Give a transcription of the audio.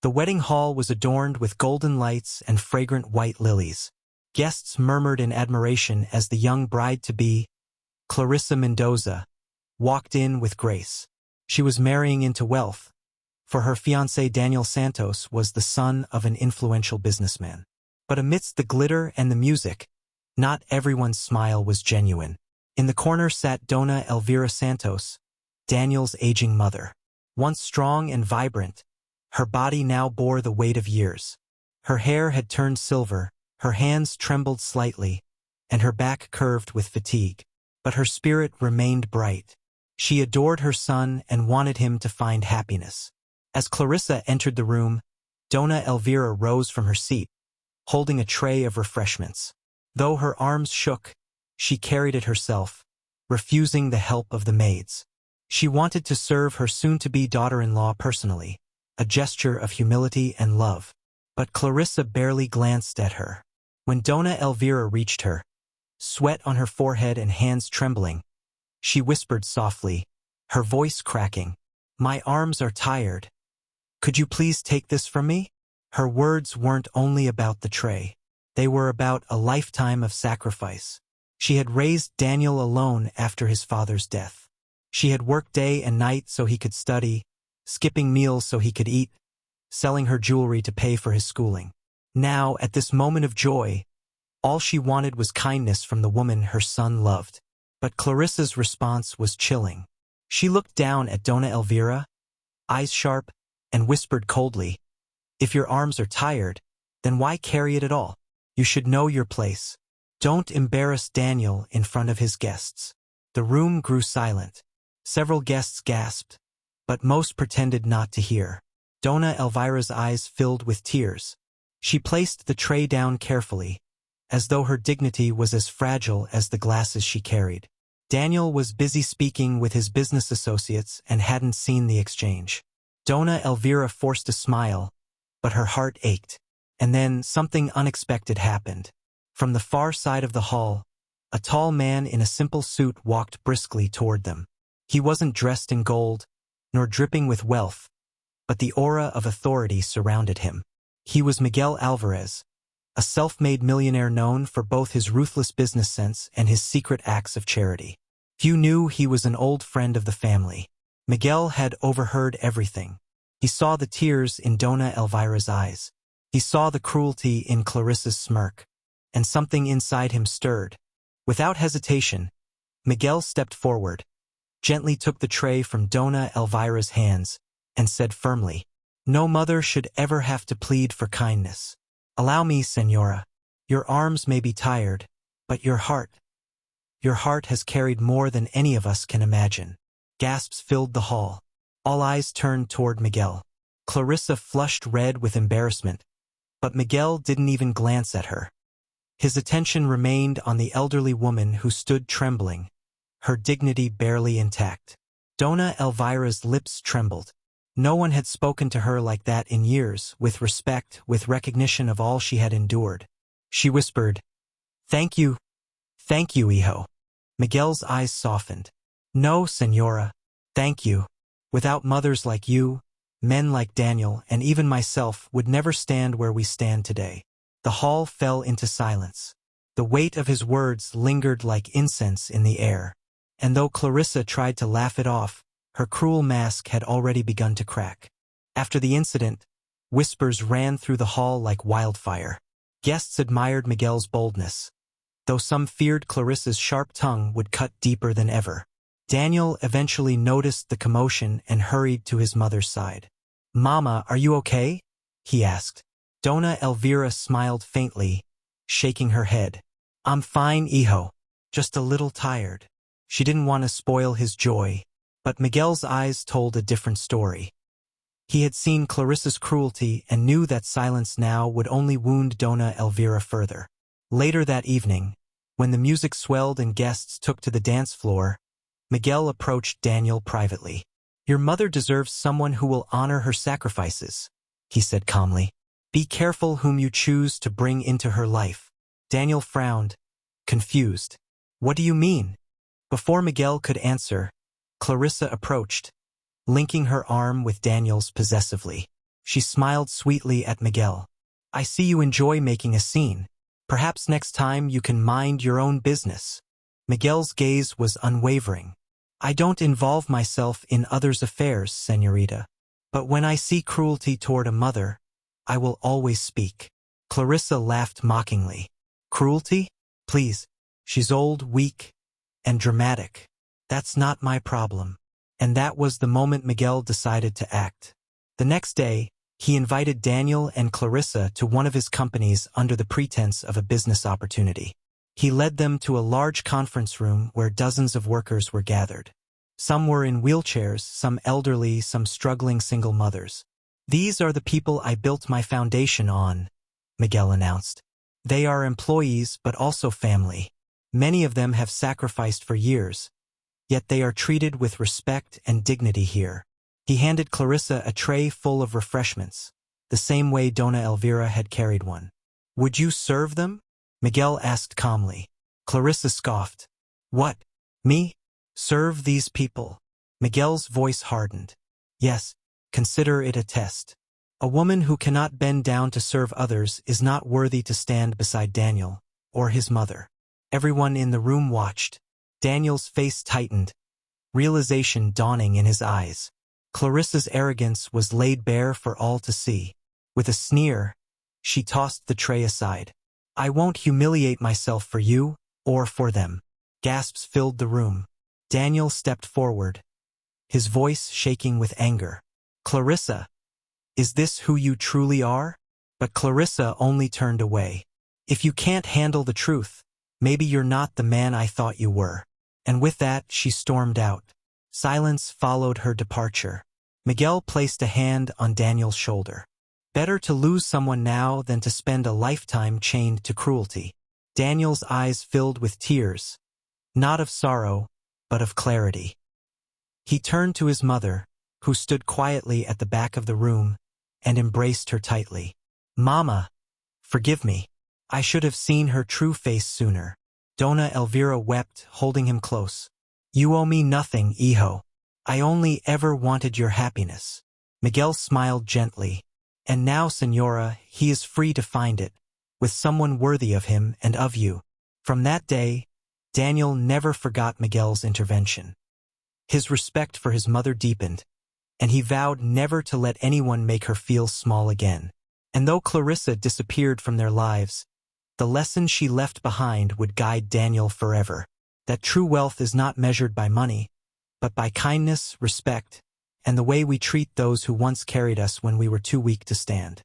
The wedding hall was adorned with golden lights and fragrant white lilies. Guests murmured in admiration as the young bride-to-be, Clarissa Mendoza, walked in with grace. She was marrying into wealth, for her fiancé Daniel Santos was the son of an influential businessman. But amidst the glitter and the music, not everyone's smile was genuine. In the corner sat Dona Elvira Santos, Daniel's aging mother. Once strong and vibrant, her body now bore the weight of years. Her hair had turned silver, her hands trembled slightly, and her back curved with fatigue. But her spirit remained bright. She adored her son and wanted him to find happiness. As Clarissa entered the room, Dona Elvira rose from her seat, holding a tray of refreshments. Though her arms shook, she carried it herself, refusing the help of the maids. She wanted to serve her soon-to-be daughter-in-law personally, a gesture of humility and love. But Clarissa barely glanced at her. When Dona Elvira reached her, sweat on her forehead and hands trembling, she whispered softly, her voice cracking, "My arms are tired. Could you please take this from me?" Her words weren't only about the tray. They were about a lifetime of sacrifice. She had raised Daniel alone after his father's death. She had worked day and night so he could study, skipping meals so he could eat, selling her jewelry to pay for his schooling. Now, at this moment of joy, all she wanted was kindness from the woman her son loved. But Clarissa's response was chilling. She looked down at Dona Elvira, eyes sharp, and whispered coldly, "If your arms are tired, then why carry it at all? You should know your place. Don't embarrass Daniel in front of his guests." The room grew silent. Several guests gasped, but most pretended not to hear. Dona Elvira's eyes filled with tears. She placed the tray down carefully, as though her dignity was as fragile as the glasses she carried. Daniel was busy speaking with his business associates and hadn't seen the exchange. Dona Elvira forced a smile, but her heart ached. And then something unexpected happened. From the far side of the hall, a tall man in a simple suit walked briskly toward them. He wasn't dressed in gold, nor dripping with wealth, but the aura of authority surrounded him. He was Miguel Alvarez, a self-made millionaire known for both his ruthless business sense and his secret acts of charity. Few knew he was an old friend of the family. Miguel had overheard everything. He saw the tears in Dona Elvira's eyes. He saw the cruelty in Clarissa's smirk, and something inside him stirred. Without hesitation, Miguel stepped forward, gently took the tray from Dona Elvira's hands, and said firmly, "No mother should ever have to plead for kindness. Allow me, Señora. Your arms may be tired, but your heart has carried more than any of us can imagine." Gasps filled the hall. All eyes turned toward Miguel. Clarissa flushed red with embarrassment, but Miguel didn't even glance at her. His attention remained on the elderly woman who stood trembling, her dignity barely intact. Dona Elvira's lips trembled. No one had spoken to her like that in years, with respect, with recognition of all she had endured. She whispered, Thank you, hijo." Miguel's eyes softened. "No, Señora, thank you. Without mothers like you, men like Daniel, and even myself would never stand where we stand today." The hall fell into silence. The weight of his words lingered like incense in the air. And though Clarissa tried to laugh it off, her cruel mask had already begun to crack. After the incident, whispers ran through the hall like wildfire. Guests admired Miguel's boldness, though some feared Clarissa's sharp tongue would cut deeper than ever. Daniel eventually noticed the commotion and hurried to his mother's side. "Mama, are you okay?" he asked. Dona Elvira smiled faintly, shaking her head. "I'm fine, hijo. Just a little tired." She didn't want to spoil his joy, but Miguel's eyes told a different story. He had seen Clarissa's cruelty and knew that silence now would only wound Dona Elvira further. Later that evening, when the music swelled and guests took to the dance floor, Miguel approached Daniel privately. "Your mother deserves someone who will honor her sacrifices," he said calmly. "Be careful whom you choose to bring into her life." Daniel frowned, confused. "What do you mean?" Before Miguel could answer, Clarissa approached, linking her arm with Daniel's possessively. She smiled sweetly at Miguel. I see you enjoy making a scene. Perhaps next time you can mind your own business. Miguel's gaze was unwavering. I don't involve myself in others' affairs, señorita. But when I see cruelty toward a mother, I will always speak. Clarissa laughed mockingly. Cruelty? Please. She's old, weak, and dramatic. That's not my problem. And that was the moment Miguel decided to act. The next day, he invited Daniel and Clarissa to one of his companies under the pretense of a business opportunity. He led them to a large conference room where dozens of workers were gathered. Some were in wheelchairs, some elderly, some struggling single mothers. These are the people I built my foundation on, Miguel announced. They are employees but also family. Many of them have sacrificed for years, yet they are treated with respect and dignity here. He handed Clarissa a tray full of refreshments, the same way Dona Elvira had carried one. Would you serve them? Miguel asked calmly. Clarissa scoffed. What? Me? Serve these people? Miguel's voice hardened. Yes, consider it a test. A woman who cannot bend down to serve others is not worthy to stand beside Daniel, or his mother. Everyone in the room watched. Daniel's face tightened, realization dawning in his eyes. Clarissa's arrogance was laid bare for all to see. With a sneer, she tossed the tray aside. I won't humiliate myself for you, or for them. Gasps filled the room. Daniel stepped forward, his voice shaking with anger. Clarissa, is this who you truly are? But Clarissa only turned away. If you can't handle the truth, maybe you're not the man I thought you were. And with that, she stormed out. Silence followed her departure. Miguel placed a hand on Daniel's shoulder. Better to lose someone now than to spend a lifetime chained to cruelty. Daniel's eyes filled with tears, not of sorrow, but of clarity. He turned to his mother, who stood quietly at the back of the room, and embraced her tightly. Mama, forgive me. I should have seen her true face sooner. Dona Elvira wept, holding him close. You owe me nothing, hijo. I only ever wanted your happiness. Miguel smiled gently. And now, señora, he is free to find it, with someone worthy of him and of you. From that day, Daniel never forgot Miguel's intervention. His respect for his mother deepened, and he vowed never to let anyone make her feel small again. And though Clarissa disappeared from their lives, the lesson she left behind would guide Daniel forever. That true wealth is not measured by money, but by kindness, respect, and the way we treat those who once carried us when we were too weak to stand.